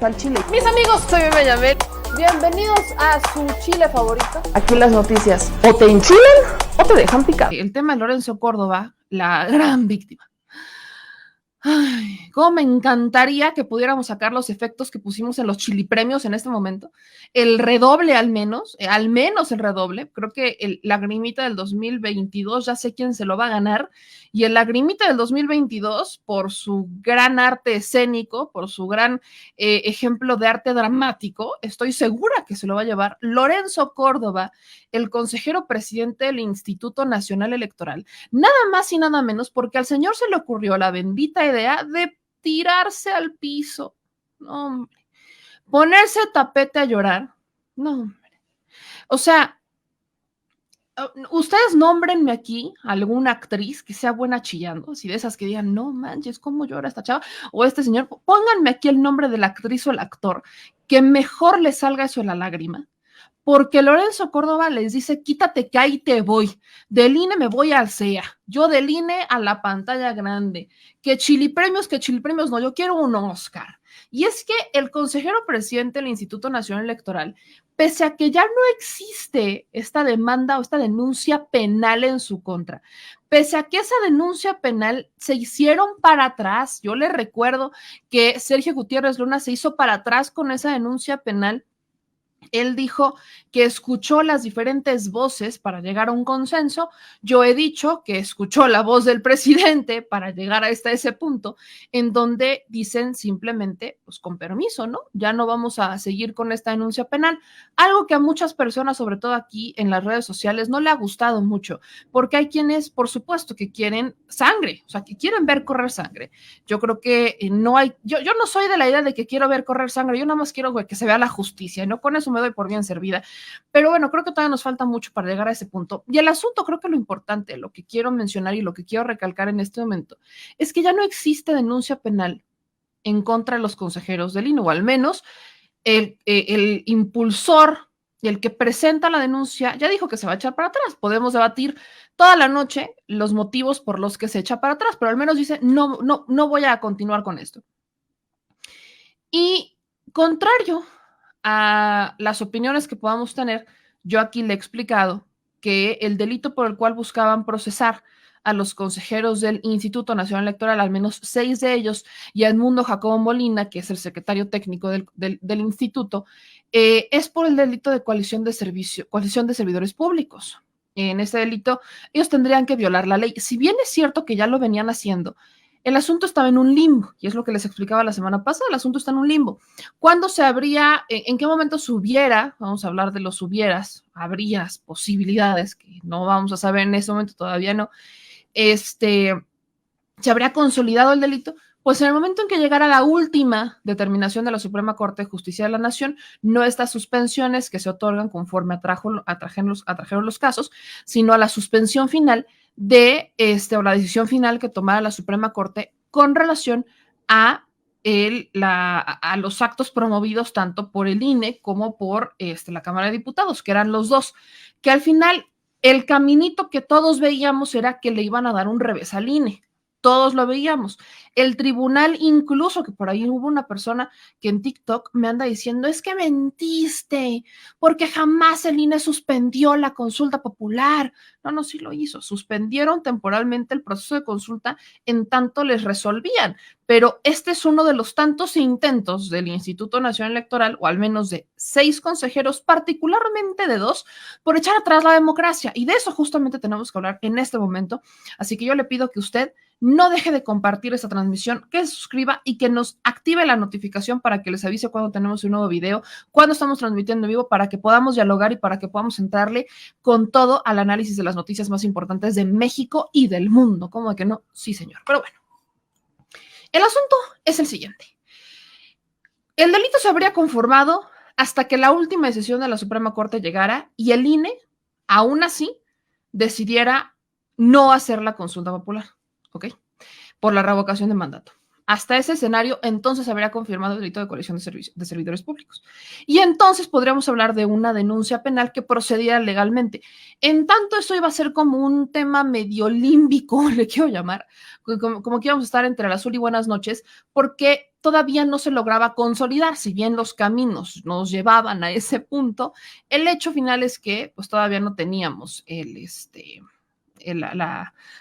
Al chile. Mis amigos, soy Bebe Yamel. Bienvenidos a su chile favorito. Aquí las noticias o te enchilan o te dejan picar. El tema de Lorenzo Córdoba, la gran víctima. Ay, cómo me encantaría que pudiéramos sacar los efectos que pusimos en los chilipremios en este momento. El redoble al menos el redoble. Creo que el Lagrimita del 2022 ya sé quién se lo va a ganar. Y el Lagrimita del 2022, por su gran arte escénico, por su gran ejemplo de arte dramático, estoy segura que se lo va a llevar Lorenzo Córdoba, el consejero presidente del Instituto Nacional Electoral. Nada más y nada menos porque al señor se le ocurrió la bendita idea de tirarse al piso. No, hombre. Ponerse tapete a llorar. No, hombre. O sea, ustedes nómbrenme aquí alguna actriz que sea buena chillando, así de esas que digan, no manches, ¿cómo llora esta chava? O este señor, pónganme aquí el nombre de la actriz o el actor que mejor le salga eso de la lágrima. Porque Lorenzo Córdoba les dice, quítate que ahí te voy, del INE me voy al CEA, yo del INE a la pantalla grande, que chilipremios, no, yo quiero un Oscar. Y es que el consejero presidente del Instituto Nacional Electoral, pese a que ya no existe esta demanda o esta denuncia penal en su contra, pese a que esa denuncia penal se hicieron para atrás, yo les recuerdo que Sergio Gutiérrez Luna se hizo para atrás con esa denuncia penal. Él dijo que escuchó las diferentes voces para llegar a un consenso. Yo he dicho que escuchó la voz del presidente para llegar hasta ese punto en donde dicen simplemente, pues con permiso, ¿no? Ya no vamos a seguir con esta denuncia penal. Algo que a muchas personas, sobre todo aquí en las redes sociales, no le ha gustado mucho, porque hay quienes, por supuesto, que quieren sangre, o sea, que quieren ver correr sangre. Yo creo que no hay, yo no soy de la idea de que quiero ver correr sangre, yo nada más quiero que se vea la justicia, ¿no? Con eso me doy por bien servida. Pero bueno, creo que todavía nos falta mucho para llegar a ese punto. Y el asunto, creo que lo importante, lo que quiero mencionar y lo que quiero recalcar en este momento, es que ya no existe denuncia penal en contra de los consejeros del INE, o al menos el impulsor y el que presenta la denuncia ya dijo que se va a echar para atrás. Podemos debatir toda la noche los motivos por los que se echa para atrás, pero al menos dice, no voy a continuar con esto. Y contrario a las opiniones que podamos tener, yo aquí le he explicado que el delito por el cual buscaban procesar a los consejeros del Instituto Nacional Electoral, al menos 6 de ellos, y a Edmundo Jacobo Molina, que es el secretario técnico del instituto, es por el delito de coalición de servidores públicos. En ese delito, ellos tendrían que violar la ley. Si bien es cierto que ya lo venían haciendo, el asunto estaba en un limbo, y es lo que les explicaba la semana pasada, el asunto está en un limbo. ¿Cuándo se habría, en qué momento se hubiera, vamos a hablar de los hubieras, habrías, posibilidades, que no vamos a saber en ese momento, todavía no, se habría consolidado el delito? Pues en el momento en que llegara la última determinación de la Suprema Corte de Justicia de la Nación, no estas suspensiones que se otorgan conforme atrajeron los casos, sino a la suspensión final o la decisión final que tomara la Suprema Corte con relación a los actos promovidos tanto por el INE como por la Cámara de Diputados, que eran los dos, que al final el caminito que todos veíamos era que le iban a dar un revés al INE. Todos lo veíamos. El tribunal, incluso, que por ahí hubo una persona que en TikTok me anda diciendo, es que mentiste, porque jamás el INE suspendió la consulta popular. No, sí lo hizo. Suspendieron temporalmente el proceso de consulta en tanto les resolvían. Pero este es uno de los tantos intentos del Instituto Nacional Electoral, o al menos de 6 consejeros, particularmente de 2, por echar atrás la democracia. Y de eso justamente tenemos que hablar en este momento. Así que yo le pido que usted no deje de compartir esta transmisión, que se suscriba y que nos active la notificación para que les avise cuando tenemos un nuevo video, cuando estamos transmitiendo en vivo, para que podamos dialogar y para que podamos entrarle con todo al análisis de las noticias más importantes de México y del mundo. ¿Cómo de que no? Sí, señor. Pero bueno, el asunto es el siguiente. El delito se habría conformado hasta que la última decisión de la Suprema Corte llegara y el INE, aún así, decidiera no hacer la consulta popular. ¿Ok? Por la revocación de mandato. Hasta ese escenario, entonces se habría confirmado el delito de coalición de servidores públicos. Y entonces podríamos hablar de una denuncia penal que procediera legalmente. En tanto, eso iba a ser como un tema medio límbico, le quiero llamar, como que íbamos a estar entre el azul y buenas noches, porque todavía no se lograba consolidar, si bien los caminos nos llevaban a ese punto, el hecho final es que pues todavía no teníamos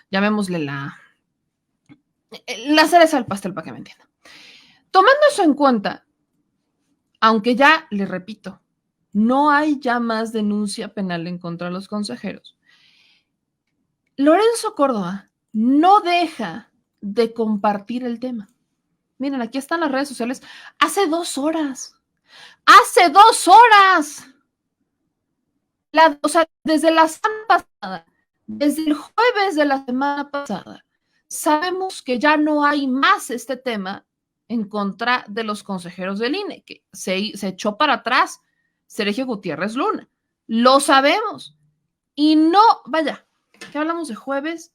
llamémosle la cereza del pastel, para que me entiendan. Tomando eso en cuenta, aunque ya, le repito, no hay ya más denuncia penal en contra de los consejeros, Lorenzo Córdoba no deja de compartir el tema. Miren, aquí están las redes sociales. Hace 2 horas. ¡Hace 2 horas! O sea, desde la semana pasada, desde el jueves de la semana pasada, sabemos que ya no hay más este tema en contra de los consejeros del INE, que se echó para atrás Sergio Gutiérrez Luna. Lo sabemos. Y no, vaya, ¿qué hablamos de jueves?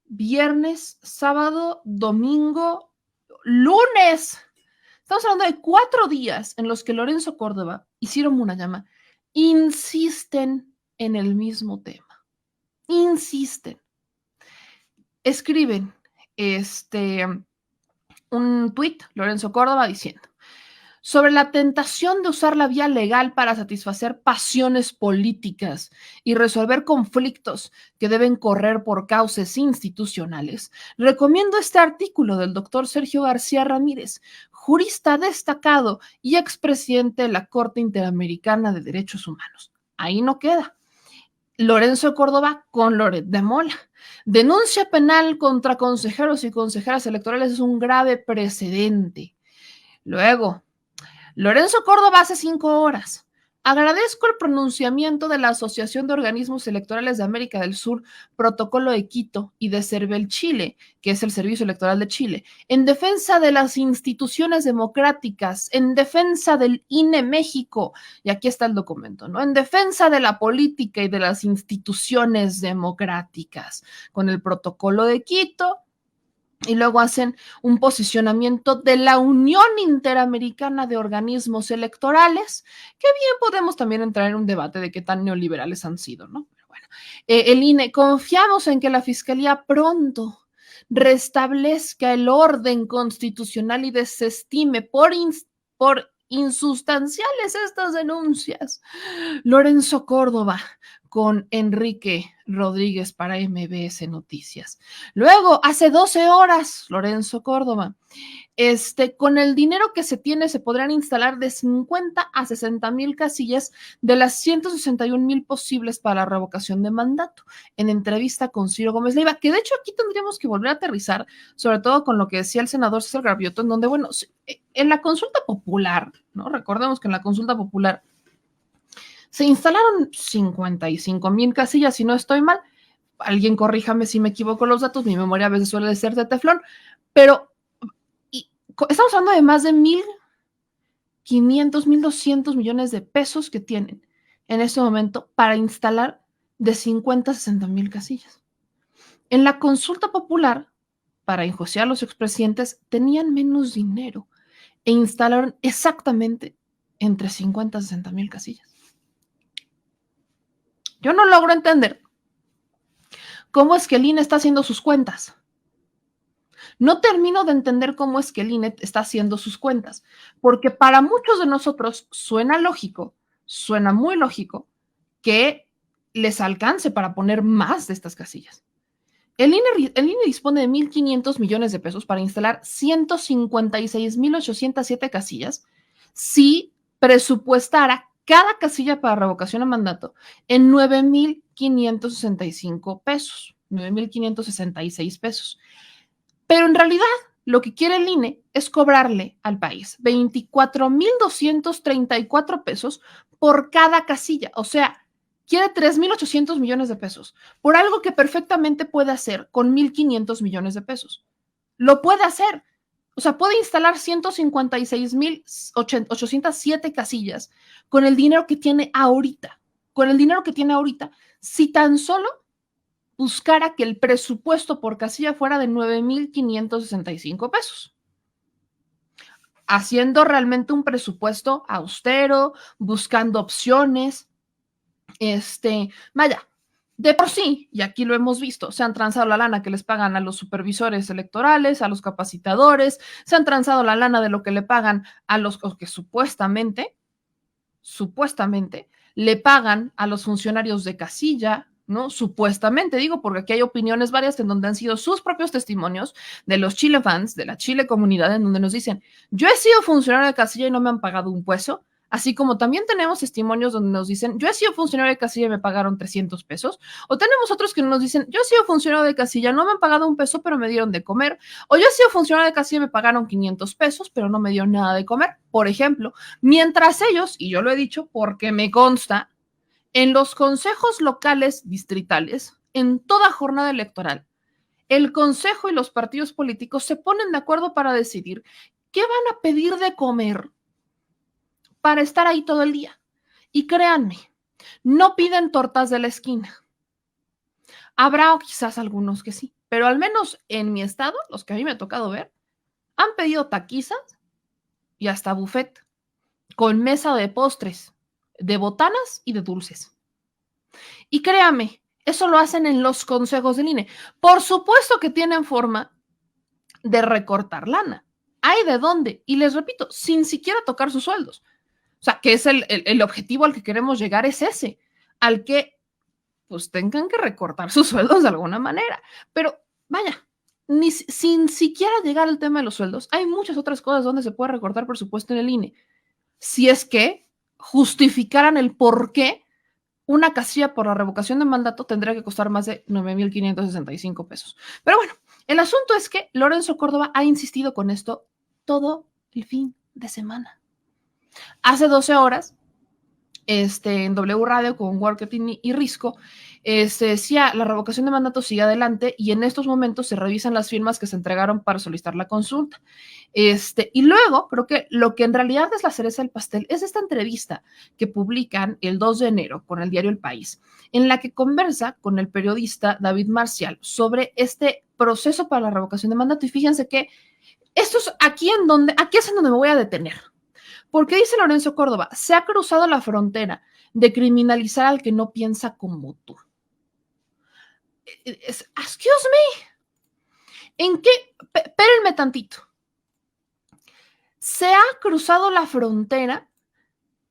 Viernes, sábado, domingo, lunes. Estamos hablando de 4 días en los que Lorenzo Córdoba y Ciro Murayama insisten en el mismo tema. Insisten. Escriben un tuit, Lorenzo Córdoba, diciendo: sobre la tentación de usar la vía legal para satisfacer pasiones políticas y resolver conflictos que deben correr por cauces institucionales, recomiendo este artículo del doctor Sergio García Ramírez, jurista destacado y expresidente de la Corte Interamericana de Derechos Humanos. Ahí no queda. Lorenzo Córdoba con Loret de Mola. Denuncia penal contra consejeros y consejeras electorales es un grave precedente. Luego, Lorenzo Córdoba hace 5 horas. Agradezco el pronunciamiento de la Asociación de Organismos Electorales de América del Sur, Protocolo de Quito y de CERVEL Chile, que es el Servicio Electoral de Chile, en defensa de las instituciones democráticas, en defensa del INE México, y aquí está el documento, ¿no? En defensa de la política y de las instituciones democráticas, con el Protocolo de Quito. Y luego hacen un posicionamiento de la Unión Interamericana de Organismos Electorales, que bien podemos también entrar en un debate de qué tan neoliberales han sido, ¿no? Pero bueno, el INE, confiamos en que la Fiscalía pronto restablezca el orden constitucional y desestime por insustanciales estas denuncias. Lorenzo Córdoba con Enrique Rodríguez para MBS Noticias. Luego, hace 12 horas, Lorenzo Córdoba, con el dinero que se tiene se podrán instalar de 50 a 60,000 casillas de las 161,000 posibles para la revocación de mandato. En entrevista con Ciro Gómez Leiva, que de hecho aquí tendríamos que volver a aterrizar, sobre todo con lo que decía el senador César Gaviotto, en donde, bueno, en la consulta popular, ¿no? Recordemos que en la consulta popular se instalaron 55,000 casillas, si no estoy mal. Alguien corríjame si me equivoco los datos, mi memoria a veces suele ser de teflón, pero estamos hablando de más de 1,500, 1,200 millones de pesos que tienen en este momento para instalar de 50 a 60,000 casillas. En la consulta popular, para enjuiciar a los expresidentes, tenían menos dinero e instalaron exactamente entre 50 a 60,000 casillas. Yo no logro entender cómo es que el INE está haciendo sus cuentas. No termino de entender cómo es que el INE está haciendo sus cuentas, porque para muchos de nosotros suena lógico, suena muy lógico, que les alcance para poner más de estas casillas. El INE dispone de 1,500 millones de pesos para instalar 156,807 casillas si presupuestara cada casilla para revocación de mandato en 9,565 pesos, 9,566 pesos. Pero en realidad, lo que quiere el INE es cobrarle al país 24,234 pesos por cada casilla. O sea, quiere 3,800 millones de pesos por algo que perfectamente puede hacer con 1,500 millones de pesos. Lo puede hacer. O sea, puede instalar 156,807 casillas con el dinero que tiene ahorita. Con el dinero que tiene ahorita, si tan solo buscara que el presupuesto por casilla fuera de 9,565 pesos. Haciendo realmente un presupuesto austero, buscando opciones. Vaya, De por sí, y aquí lo hemos visto, se han transado la lana que les pagan a los supervisores electorales, a los capacitadores, se han transado la lana de lo que le pagan a los que supuestamente le pagan a los funcionarios de casilla, ¿no? Supuestamente, digo, porque aquí hay opiniones varias en donde han sido sus propios testimonios de los Chile fans, de la Chile comunidad, en donde nos dicen, yo he sido funcionario de casilla y no me han pagado un peso, así como también tenemos testimonios donde nos dicen, yo he sido funcionario de casilla y me pagaron 300 pesos, o tenemos otros que nos dicen, yo he sido funcionario de casilla, no me han pagado un peso, pero me dieron de comer, o yo he sido funcionario de casilla y me pagaron 500 pesos, pero no me dio nada de comer, por ejemplo. Mientras ellos, y yo lo he dicho porque me consta, en los consejos locales distritales, en toda jornada electoral, el consejo y los partidos políticos se ponen de acuerdo para decidir qué van a pedir de comer para estar ahí todo el día. Y créanme, no piden tortas de la esquina. Habrá quizás algunos que sí, pero al menos en mi estado, los que a mí me ha tocado ver, han pedido taquizas y hasta buffet, con mesa de postres, de botanas y de dulces. Y créame, eso lo hacen en los consejos del INE. Por supuesto que tienen forma de recortar lana. ¿Hay de dónde? Y les repito, sin siquiera tocar sus sueldos. O sea, que es el objetivo al que queremos llegar, es ese, al que pues tengan que recortar sus sueldos de alguna manera. Pero vaya, sin siquiera llegar al tema de los sueldos, hay muchas otras cosas donde se puede recortar presupuesto en el INE. Si es que justificaran el por qué una casilla por la revocación de mandato tendría que costar más de 9,565 pesos. Pero bueno, el asunto es que Lorenzo Córdoba ha insistido con esto todo el fin de semana. Hace 12 horas, en W Radio con Worketing y Risco, decía la revocación de mandato sigue adelante y en estos momentos se revisan las firmas que se entregaron para solicitar la consulta. Y luego creo que lo que en realidad es la cereza del pastel es esta entrevista que publican el 2 de enero con el diario El País, en la que conversa con el periodista David Marcial sobre este proceso para la revocación de mandato. Y fíjense que esto es aquí es en donde me voy a detener. Porque dice Lorenzo Córdoba, se ha cruzado la frontera de criminalizar al que no piensa como tú. Excuse me, ¿en qué? Espérenme tantito. Se ha cruzado la frontera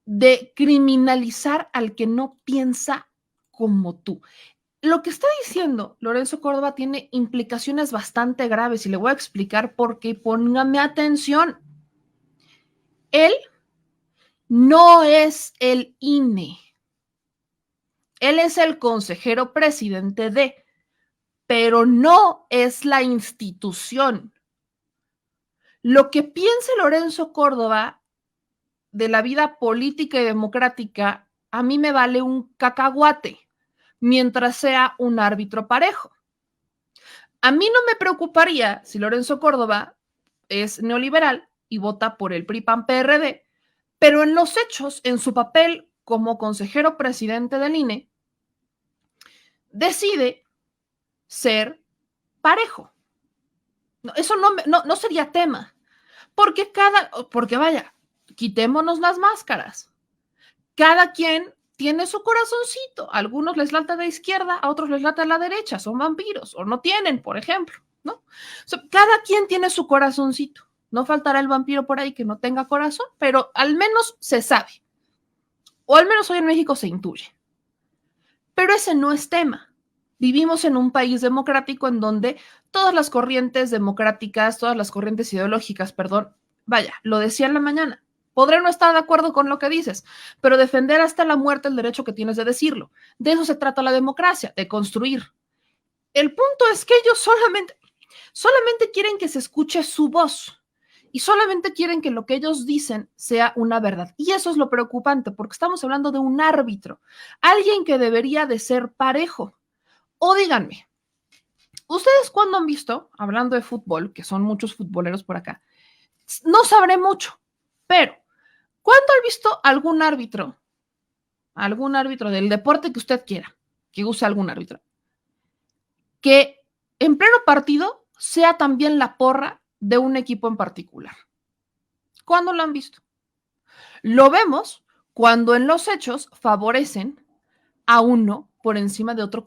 de criminalizar al que no piensa como tú. Lo que está diciendo Lorenzo Córdoba tiene implicaciones bastante graves y le voy a explicar por qué. Póngame atención. Él no es el INE. Él es el consejero presidente de, pero no es la institución. Lo que piense Lorenzo Córdoba de la vida política y democrática, a mí me vale un cacahuate, mientras sea un árbitro parejo. A mí no me preocuparía si Lorenzo Córdoba es neoliberal y vota por el PRI-PAN-PRD, pero en los hechos, en su papel como consejero presidente del INE, decide ser parejo. No, eso no sería tema, porque vaya, quitémonos las máscaras. Cada quien tiene su corazoncito. A algunos les late de izquierda, a otros les late a la derecha, son vampiros, o no tienen, por ejemplo, ¿no? O sea, cada quien tiene su corazoncito. No faltará el vampiro por ahí que no tenga corazón, pero al menos se sabe. O al menos hoy en México se intuye. Pero ese no es tema. Vivimos en un país democrático en donde todas las corrientes democráticas, todas las corrientes ideológicas, vaya, lo decía en la mañana, podré no estar de acuerdo con lo que dices, pero defender hasta la muerte el derecho que tienes de decirlo. De eso se trata la democracia, de construir. El punto es que ellos solamente quieren que se escuche su voz y solamente quieren que lo que ellos dicen sea una verdad. Y eso es lo preocupante, porque estamos hablando de un árbitro, alguien que debería de ser parejo. O díganme, ¿ustedes cuándo han visto, hablando de fútbol, que son muchos futboleros por acá, no sabré mucho, pero ¿cuándo han visto algún árbitro del deporte que usted quiera, que use algún árbitro, que en pleno partido sea también la porra de un equipo en particular? ¿Cuándo lo han visto? Lo vemos cuando en los hechos favorecen a uno por encima de otro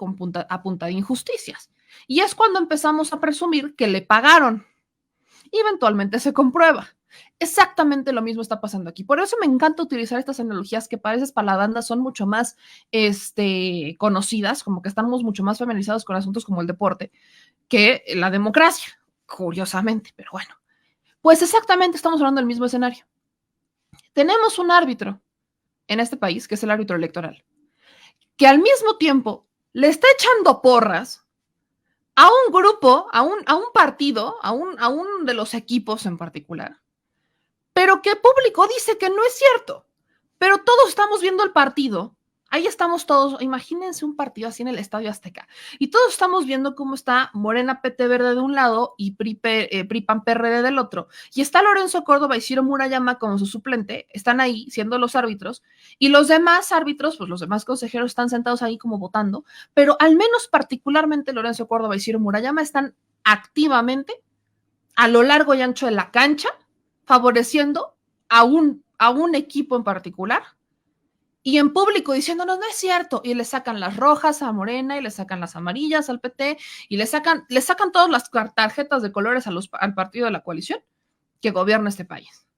a punta de injusticias. Y es cuando empezamos a presumir que le pagaron y eventualmente se comprueba. Exactamente lo mismo está pasando aquí. Por eso me encanta utilizar estas analogías que para para la banda son mucho más conocidas, como que estamos mucho más familiarizados con asuntos como el deporte que la democracia, curiosamente, pero bueno. Pues exactamente estamos hablando del mismo escenario. Tenemos un árbitro en este país, que es el árbitro electoral, que al mismo tiempo le está echando porras a un grupo, a un partido, a un de los equipos en particular, pero que el público dice que no es cierto. Pero todos estamos viendo el partido. Ahí estamos todos, imagínense un partido así en el Estadio Azteca, y todos estamos viendo cómo está Morena PT Verde de un lado y PRI PAN PRD del otro, y está Lorenzo Córdoba y Ciro Murayama como su suplente, están ahí siendo los árbitros, y los demás árbitros, pues los demás consejeros están sentados ahí como votando, pero al menos particularmente Lorenzo Córdoba y Ciro Murayama están activamente a lo largo y ancho de la cancha favoreciendo a un equipo en particular, y en público diciéndonos no es cierto, y le sacan las rojas a Morena y le sacan las amarillas al PT y le sacan todas las tarjetas de colores al partido de la coalición que gobierna este país.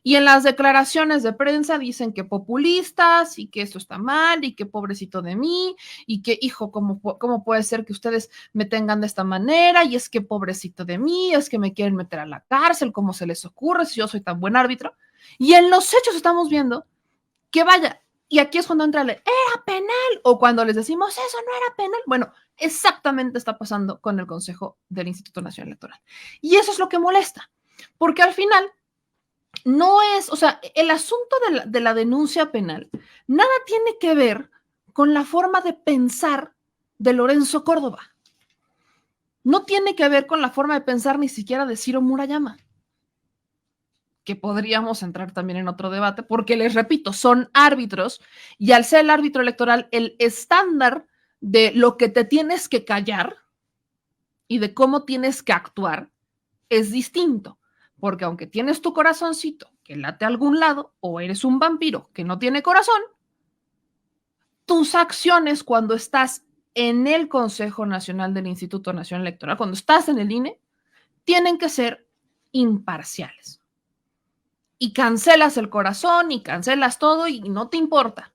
Y en las declaraciones de prensa dicen que populistas y que esto está mal y que pobrecito de mí y que, hijo, ¿cómo puede ser que ustedes me tengan de esta manera? Y es que pobrecito de mí, es que me quieren meter a la cárcel, ¿cómo se les ocurre si yo soy tan buen árbitro? Y en los hechos estamos viendo que vaya, y aquí es cuando entra el era penal, o cuando les decimos eso no era penal. Bueno, exactamente está pasando con el Consejo del Instituto Nacional Electoral. Y eso es lo que molesta, porque al final no es, o sea, el asunto de la denuncia penal nada tiene que ver con la forma de pensar de Lorenzo Córdoba. No tiene que ver con la forma de pensar ni siquiera de Ciro Murayama, que podríamos entrar también en otro debate, porque les repito, son árbitros, y al ser el árbitro electoral, el estándar de lo que te tienes que callar y de cómo tienes que actuar es distinto, porque aunque tienes tu corazoncito que late a algún lado, o eres un vampiro que no tiene corazón, tus acciones cuando estás en el Consejo Nacional del Instituto Nacional Electoral, cuando estás en el INE, tienen que ser imparciales. Y cancelas el corazón y cancelas todo y no te importa,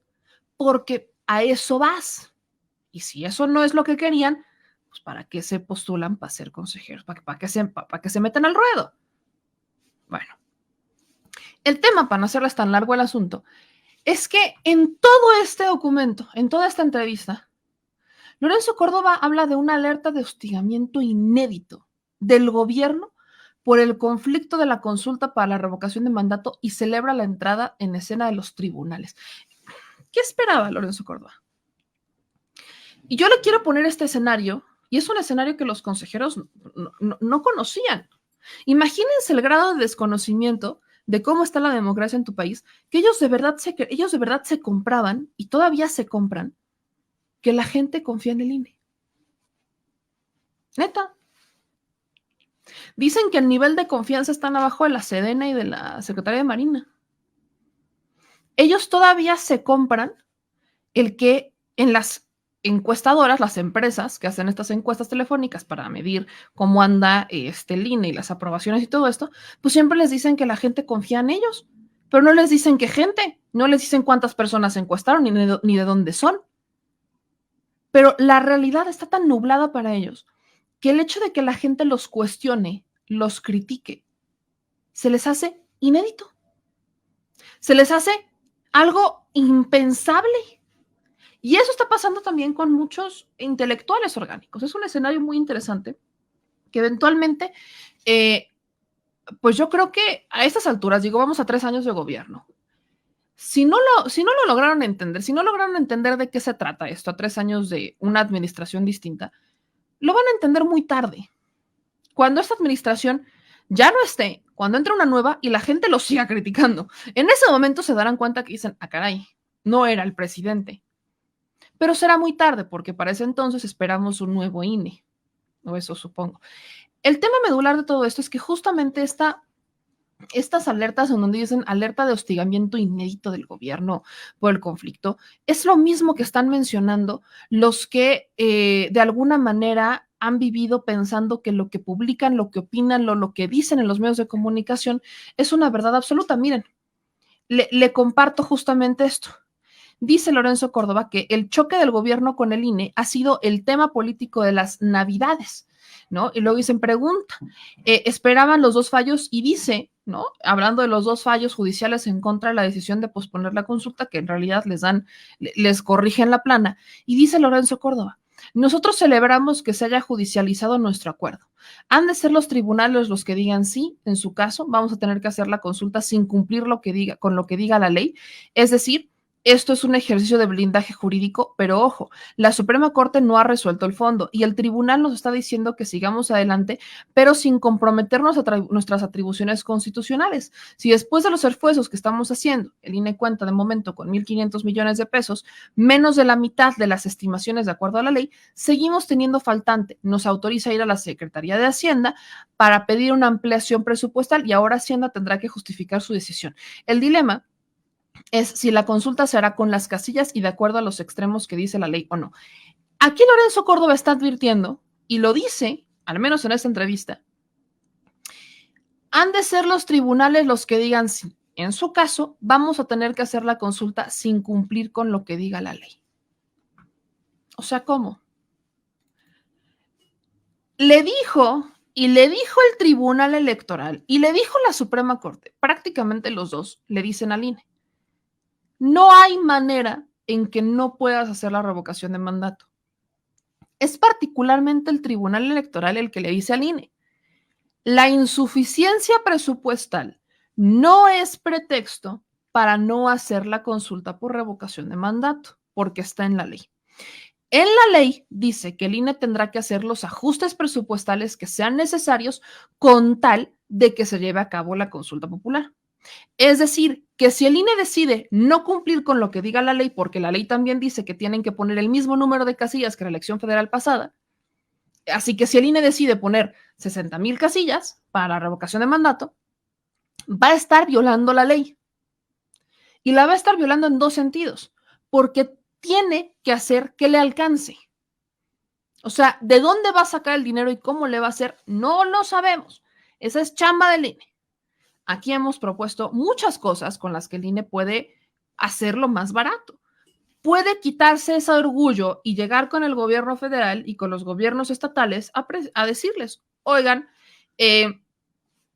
porque a eso vas. Y si eso no es lo que querían, pues ¿para qué se postulan para ser consejeros? ¿Para qué se meten al ruedo? Bueno, el tema, para no hacerles tan largo el asunto, es que en todo este documento, en toda esta entrevista, Lorenzo Córdoba habla de una alerta de hostigamiento inédito del gobierno por el conflicto de la consulta para la revocación de mandato y celebra la entrada en escena de los tribunales. ¿Qué esperaba Lorenzo Córdoba? Y yo le quiero poner este escenario, y es un escenario que los consejeros no conocían. Imagínense el grado de desconocimiento de cómo está la democracia en tu país, que ellos de verdad se compraban y todavía se compran que la gente confía en el INE. Neta. Dicen que el nivel de confianza está abajo de la Sedena y de la Secretaría de Marina. Ellos todavía se compran el que en las encuestadoras, las empresas que hacen estas encuestas telefónicas para medir cómo anda el INE y las aprobaciones y todo esto, pues siempre les dicen que la gente confía en ellos, pero no les dicen qué gente, no les dicen cuántas personas se encuestaron ni de dónde son. Pero la realidad está tan nublada para ellos que el hecho de que la gente los cuestione, los critique, se les hace inédito. Se les hace algo impensable. Y eso está pasando también con muchos intelectuales orgánicos. Es un escenario muy interesante que eventualmente, pues yo creo que a estas alturas, digo, vamos a 3 años de gobierno. Si no lo lograron entender, si no lograron entender de qué se trata esto a 3 años de una administración distinta, lo van a entender muy tarde. Cuando esta administración ya no esté, cuando entre una nueva y la gente lo siga criticando, en ese momento se darán cuenta que dicen, ah, caray, no era el presidente. Pero será muy tarde, porque para ese entonces esperamos un nuevo INE, o eso supongo. El tema medular de todo esto es que justamente esta estas alertas en donde dicen alerta de hostigamiento inédito del gobierno por el conflicto, es lo mismo que están mencionando los que de alguna manera han vivido pensando que lo que publican, lo que opinan, lo que dicen en los medios de comunicación es una verdad absoluta. Miren, le comparto justamente esto. Dice Lorenzo Córdoba que el choque del gobierno con el INE ha sido el tema político de las Navidades, ¿no? Y luego dicen, pregunta, esperaban los dos fallos y dice, ¿no? Hablando de los dos fallos judiciales en contra de la decisión de posponer la consulta, que en realidad les corrigen la plana, y dice Lorenzo Córdoba, nosotros celebramos que se haya judicializado nuestro acuerdo. Han de ser los tribunales los que digan sí, en su caso, vamos a tener que hacer la consulta sin cumplir con lo que diga la ley, es decir, esto es un ejercicio de blindaje jurídico, pero ojo, la Suprema Corte no ha resuelto el fondo y el tribunal nos está diciendo que sigamos adelante, pero sin comprometernos a nuestras atribuciones constitucionales. Si después de los esfuerzos que estamos haciendo, el INE cuenta de momento con 1.500 millones de pesos, menos de la mitad de las estimaciones de acuerdo a la ley, seguimos teniendo faltante. Nos autoriza a ir a la Secretaría de Hacienda para pedir una ampliación presupuestal y ahora Hacienda tendrá que justificar su decisión. El dilema es si la consulta se hará con las casillas y de acuerdo a los extremos que dice la ley o no. Aquí Lorenzo Córdoba está advirtiendo, y lo dice, al menos en esta entrevista, han de ser los tribunales los que digan sí. En su caso, vamos a tener que hacer la consulta sin cumplir con lo que diga la ley. O sea, ¿cómo? Le dijo el Tribunal Electoral y le dijo la Suprema Corte, prácticamente los dos le dicen al INE, no hay manera en que no puedas hacer la revocación de mandato. Es particularmente el Tribunal Electoral el que le dice al INE, la insuficiencia presupuestal no es pretexto para no hacer la consulta por revocación de mandato, porque está en la ley. En la ley dice que el INE tendrá que hacer los ajustes presupuestales que sean necesarios con tal de que se lleve a cabo la consulta popular. Es decir, que si el INE decide no cumplir con lo que diga la ley, porque la ley también dice que tienen que poner el mismo número de casillas que la elección federal pasada, así que si el INE decide poner 60,000 casillas para la revocación de mandato, va a estar violando la ley. Y la va a estar violando en dos sentidos, porque tiene que hacer que le alcance. O sea, ¿de dónde va a sacar el dinero y cómo le va a hacer? No lo sabemos. Esa es chamba del INE. Aquí hemos propuesto muchas cosas con las que el INE puede hacerlo más barato. Puede quitarse ese orgullo y llegar con el gobierno federal y con los gobiernos estatales a decirles, oigan,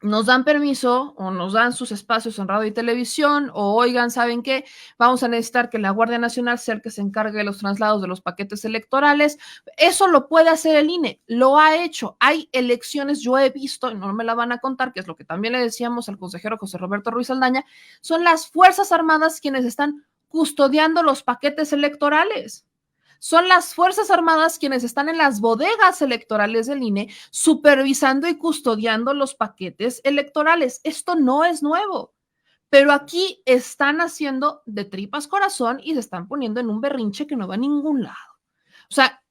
nos dan permiso o nos dan sus espacios en radio y televisión, o oigan, ¿saben qué? Vamos a necesitar que la Guardia Nacional sea el que se encargue de los traslados de los paquetes electorales. Eso lo puede hacer el INE, lo ha hecho. Hay elecciones, yo he visto, y no me la van a contar, que es lo que también le decíamos al consejero José Roberto Ruiz Aldaña, son las Fuerzas Armadas quienes están custodiando los paquetes electorales. Son las Fuerzas Armadas quienes están en las bodegas electorales del INE supervisando y custodiando los paquetes electorales. Esto no es nuevo, pero aquí están haciendo de tripas corazón y se están poniendo en un berrinche que no va a ningún lado. O sea,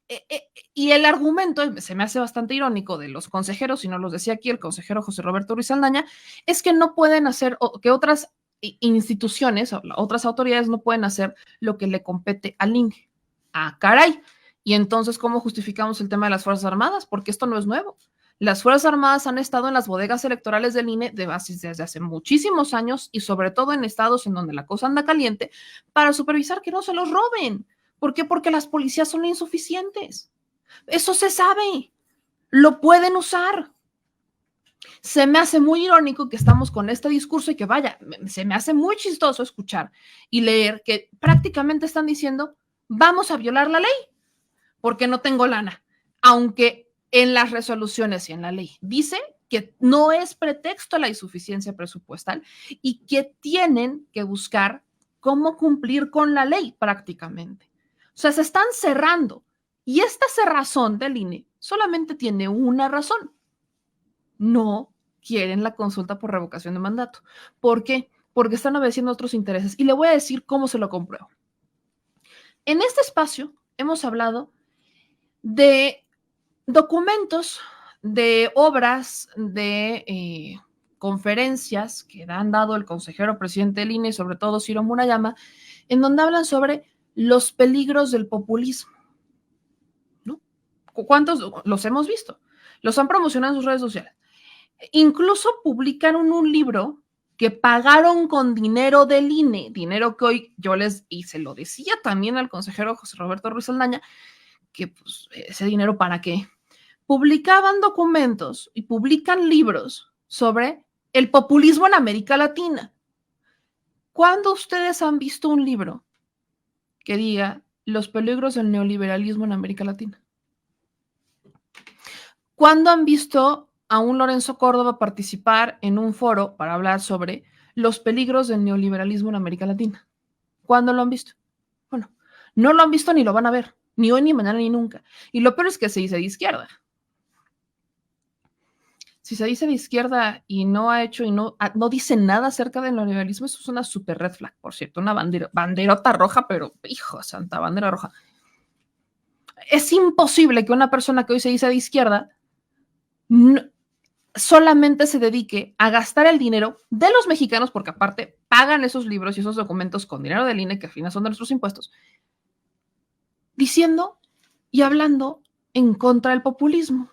y el argumento se me hace bastante irónico de los consejeros, y no los decía aquí el consejero José Roberto Ruiz Aldaña, es que no pueden hacer, que otras instituciones, otras autoridades no pueden hacer lo que le compete al INE. Ah, caray. Y entonces, ¿cómo justificamos el tema de las Fuerzas Armadas? Porque esto no es nuevo. Las Fuerzas Armadas han estado en las bodegas electorales del INE desde hace muchísimos años y sobre todo en estados en donde la cosa anda caliente para supervisar que no se los roben. ¿Por qué? Porque las policías son insuficientes. Eso se sabe. Lo pueden usar. Se me hace muy irónico que estamos con este discurso y que vaya, se me hace muy chistoso escuchar y leer que prácticamente están diciendo vamos a violar la ley porque no tengo lana, aunque en las resoluciones y en la ley dice que no es pretexto a la insuficiencia presupuestal y que tienen que buscar cómo cumplir con la ley prácticamente. O sea, se están cerrando y esta cerrazón del INE solamente tiene una razón. No quieren la consulta por revocación de mandato. ¿Por qué? Porque están obedeciendo otros intereses y le voy a decir cómo se lo compruebo. En este espacio hemos hablado de documentos, de obras, de conferencias que han dado el consejero presidente del INE y sobre todo Ciro Murayama, en donde hablan sobre los peligros del populismo, ¿no? ¿Cuántos los hemos visto? Los han promocionado en sus redes sociales. Incluso publicaron un libro que pagaron con dinero del INE, dinero que hoy yo y se lo decía también al consejero José Roberto Ruiz Aldaña, que pues ese dinero para qué. Publicaban documentos y publican libros sobre el populismo en América Latina. ¿Cuándo ustedes han visto un libro que diga los peligros del neoliberalismo en América Latina? ¿Cuándo han visto a un Lorenzo Córdoba participar en un foro para hablar sobre los peligros del neoliberalismo en América Latina? ¿Cuándo lo han visto? Bueno, no lo han visto ni lo van a ver, ni hoy, ni mañana, ni nunca. Y lo peor es que se dice de izquierda. Si se dice de izquierda y no ha hecho y no dice nada acerca del neoliberalismo, eso es una super red flag, por cierto, una banderota roja, pero hijo, santa bandera roja. Es imposible que una persona que hoy se dice de izquierda solamente se dedique a gastar el dinero de los mexicanos, porque aparte pagan esos libros y esos documentos con dinero del INE, que al final son de nuestros impuestos, diciendo y hablando en contra del populismo.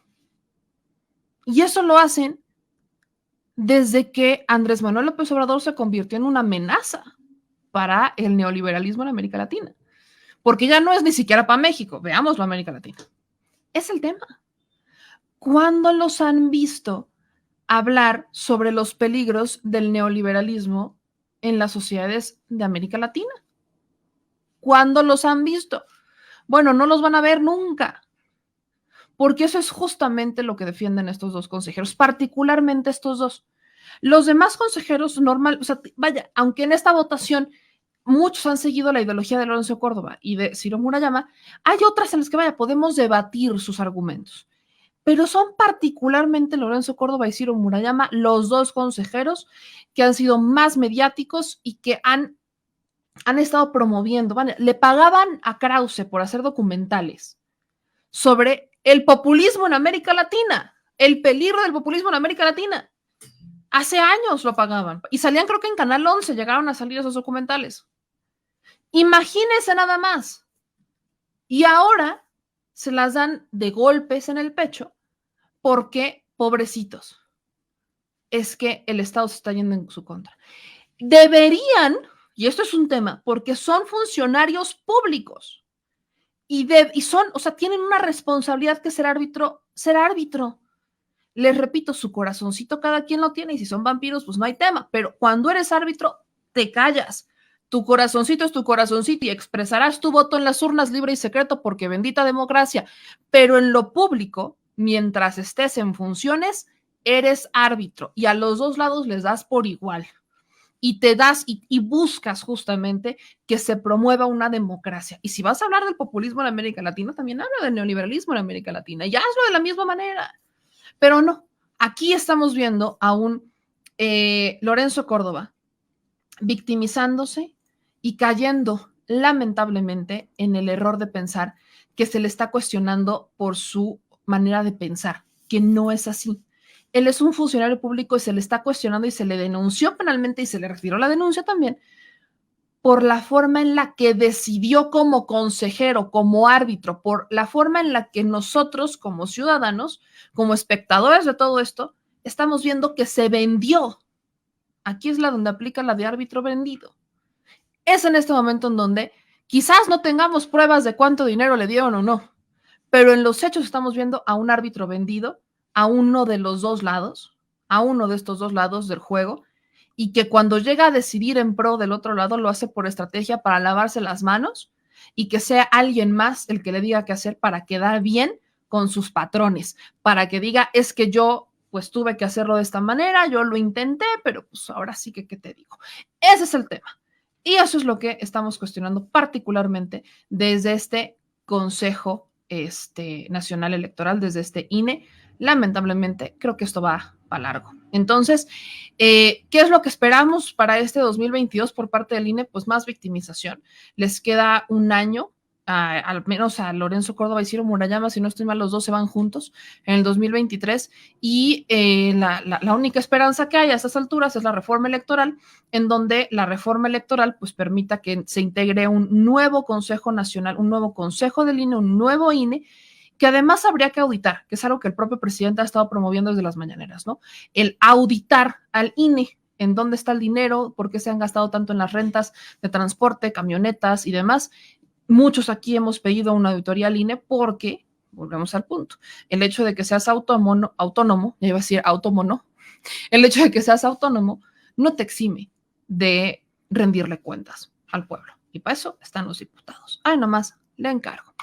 Y eso lo hacen desde que Andrés Manuel López Obrador se convirtió en una amenaza para el neoliberalismo en América Latina. Porque ya no es ni siquiera para México, veámoslo América Latina. Es el tema. ¿Cuándo los han visto hablar sobre los peligros del neoliberalismo en las sociedades de América Latina? ¿Cuándo los han visto? Bueno, no los van a ver nunca. Porque eso es justamente lo que defienden estos dos consejeros, particularmente estos dos. Los demás consejeros normal, o sea, vaya, aunque en esta votación muchos han seguido la ideología de Lorenzo Córdoba y de Ciro Murayama, hay otras en las que, vaya, podemos debatir sus argumentos. Pero son particularmente Lorenzo Córdoba y Ciro Murayama los dos consejeros que han sido más mediáticos y que han estado promoviendo. Vale, le pagaban a Krause por hacer documentales sobre el populismo en América Latina, el peligro del populismo en América Latina. Hace años lo pagaban y salían, creo que en Canal 11 llegaron a salir esos documentales. Imagínense nada más. Y ahora se las dan de golpes en el pecho porque, pobrecitos, es que el Estado se está yendo en su contra. Deberían, y esto es un tema, porque son funcionarios públicos y son, o sea, tienen una responsabilidad que ser árbitro. Les repito, su corazoncito cada quien lo tiene y si son vampiros, pues no hay tema, pero cuando eres árbitro, te callas. Tu corazoncito es tu corazoncito y expresarás tu voto en las urnas libre y secreto porque bendita democracia, pero en lo público, mientras estés en funciones, eres árbitro y a los dos lados les das por igual. Y te das y buscas justamente que se promueva una democracia. Y si vas a hablar del populismo en América Latina, también habla del neoliberalismo en América Latina y hazlo de la misma manera. Pero no, aquí estamos viendo a un Lorenzo Córdoba victimizándose y cayendo lamentablemente en el error de pensar que se le está cuestionando por su manera de pensar, que no es así. Él es un funcionario público y se le está cuestionando y se le denunció penalmente y se le retiró la denuncia también por la forma en la que decidió como consejero, como árbitro, por la forma en la que nosotros como ciudadanos, como espectadores de todo esto, estamos viendo que se vendió. Aquí es la donde aplica la de árbitro vendido. Es en este momento en donde quizás no tengamos pruebas de cuánto dinero le dieron o no, pero en los hechos estamos viendo a un árbitro vendido, a uno de los dos lados, a uno de estos dos lados del juego, y que cuando llega a decidir en pro del otro lado lo hace por estrategia para lavarse las manos y que sea alguien más el que le diga qué hacer para quedar bien con sus patrones, para que diga, es que yo pues tuve que hacerlo de esta manera, yo lo intenté, pero pues ahora sí que, ¿qué te digo? Ese es el tema. Y eso es lo que estamos cuestionando particularmente desde este Consejo Nacional Electoral, desde este INE. Lamentablemente, creo que esto va para largo. Entonces, ¿qué es lo que esperamos para este 2022 por parte del INE? Pues más victimización. Les queda un año al menos a Lorenzo Córdoba y Ciro Murayama, si no estoy mal, los dos se van juntos en el 2023 y la única esperanza que hay a estas alturas es la reforma electoral, en donde la reforma electoral pues permita que se integre un nuevo Consejo Nacional, un nuevo Consejo del INE, un nuevo INE, que además habría que auditar, que es algo que el propio presidente ha estado promoviendo desde las mañaneras, ¿no? El auditar al INE, en dónde está el dinero, por qué se han gastado tanto en las rentas de transporte, camionetas y demás. Muchos aquí hemos pedido una auditoría al INE porque, volvemos al punto, el hecho de que seas autónomo, ya iba a decir autómono, el hecho de que seas autónomo no te exime de rendirle cuentas al pueblo. Y para eso están los diputados. Ay, nomás, le encargo.